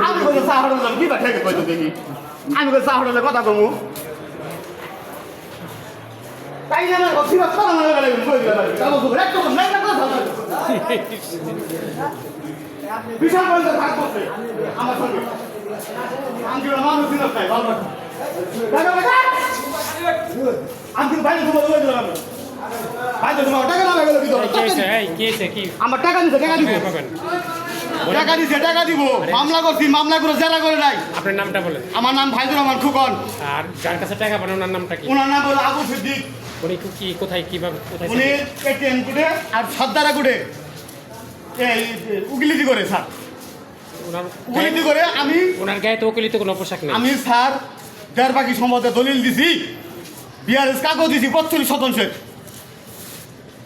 আমি বলে চা হঠাৎ কি দেখে কইতো দেখি আমি চা হঠাৎ কথা কমু তাই না অসিরা সারা মনে গেলে কই দিলা তাহলে তো একদম নাই না কথা বিশাল বন্ধ থাক করতে আমার সঙ্গে আমি মানুষ দিন তাই ভালো টাকা টাকা আমি বাইরে ঘুমো বলে দিলাম বাইরে ঘুমো টাকা না গেল কি কেছে কি আমার টাকা দিতে টাকা দিব টাকা দিতে টাকা দিব মামলা করছি মামলা করে জেরা করে নাই আপনার নামটা বলেন আমার নাম ভাইদুর রহমান খুকন আর যার কাছে টাকা পান ওনার নামটা কি ওনার নাম হলো আবু সিদ্দিক উনি কি কোথায় কিভাবে কোথায় উনি এটিএম কোডে আর সর্দারা কোডে এই উকিলিতি করে স্যার ওনার উকিলিতি করে আমি ওনার গায়ে তো ওকিলিত কোনো পোশাক নেই আমি স্যার দেড় বাকি সম্বন্ধে দলিল দিছি বিআরএস কাগজ দিছি 45%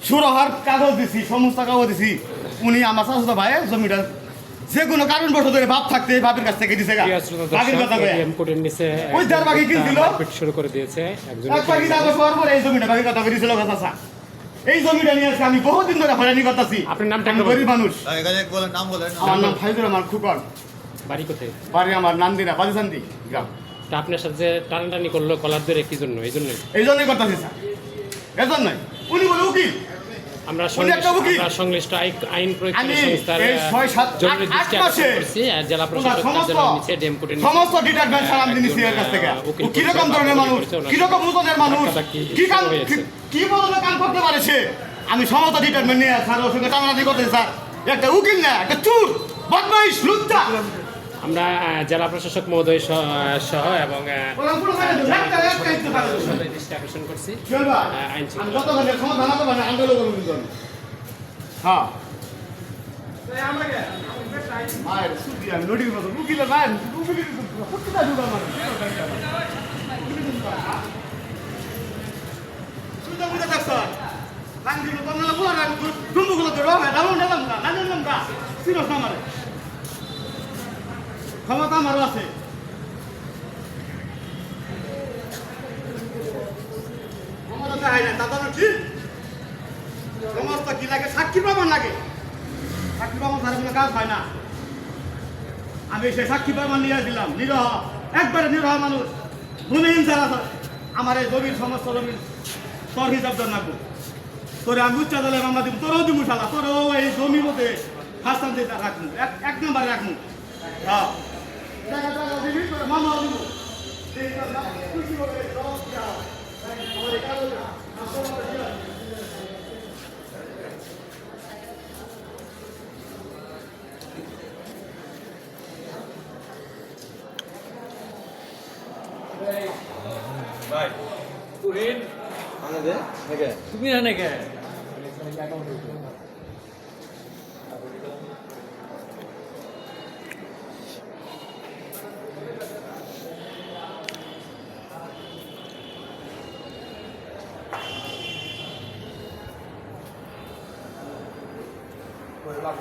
সুরহার কাগজ দিছি সমস্ত কাগজ দিছি উনি আমার চাচা ভাই জমিটা যে কোনো কারণবশত ধরে বাপ থাকতে বাপের কাছ থেকে দিছে বাপের কথা কয়ে এটিএম কোডের নিচে ওই যার বাকি কিনছিল মারপিট শুরু করে দিয়েছে একজন এক বাকি কাগজ পাওয়ার পরে এই জমিটা বাকি কথা করেছিল কথা স্যার এই জমিটা নিয়ে আজকে আমি বহুদিন ধরে হয়রানি করতেছি আপনার নামটা আমি একটু গরিব মানুষ এখানে বলেন নাম বলেন আমার নাম ফাইজুর রহমান খুকন বাড়ি কোথায় বাড়ি আমার নান্দিনা বালিসান্দি গ্রাম তা আপনার সাথে যে টানাটানি করলো কলার ধরে কি জন্য এই জন্য এই জন্যই করতেছি স্যার এই জন্যই উনি বলে উকিল আমরা উনি একটা উকিল। সংশ্লিষ্ট আইন প্রয়োগকারী আমি সংস্থার এই 6-7 জরুরি দৃষ্টি 8 মাসে আকর্ষণ করছি আর জেলা প্রশাসক সমস্ত কার্যালয় নিচে এটিএম কোডের নিচে সমস্ত ডিটারমেন্ট সালাম দিয়েছি এর কাছ থেকে উকিল ও কিরকম ধরনের মানুষ কিরকম ওজনের মানুষ কি কাম কি বলতে কাম করতে পারে সে আমি সমস্ত ডিটারমেন্ট নিয়ে স্যার ওর সঙ্গে টানাটানি করতে স্যার একটা উকিল না একটা চুর বদমাইশ লুচ্চা আমরা জেলা প্রশাসক মহোদয় সহ এবং ওরা পুরো মানে একটা ইচ্ছে পারে দৃষ্টি আকর্ষণ করছি চলবা আইন আমি যতক্ষণ সমাধান না পাবো আন্দোলন করব কিন্তু হ্যাঁ মায়ের সুদি আমি নোটিস মতো উকিলের মায়ের উকিলের প্রত্যেকটা দুটো আমার সুদা বুঝা দেখছ লাঙ্গিলো কমলা বুলা না দুমগুলো তো রবে দামন দাম না নাজেন নাম দা সিরস না মারে ক্ষমতা আমারও আছে ক্ষমতা হয় না দাদা ঠিক সমস্ত কি লাগে সাক্ষী প্রমাণ লাগে সাক্ষী প্রমাণ ছাড়া কোনো কাজ হয় না আমি সে সাক্ষী প্রমাণ নিয়ে দিলাম নিরহ একবারে নিরহ মানুষ ভূমিহীন ছাড়া আমার এই জমির সমস্ত জমির তোর হিসাব দেন রাখবো তোরে আমি উচ্চ দলে মামলা দিব তোরও দিব শালা তোরও এই জমির মধ্যে ফার্স্ট দিয়ে রাখবো এক নম্বরে রাখবো হ্যাঁ মামলা দিব ভাই তুহিন আমাদের থেকে তুমি জানে কে Pues la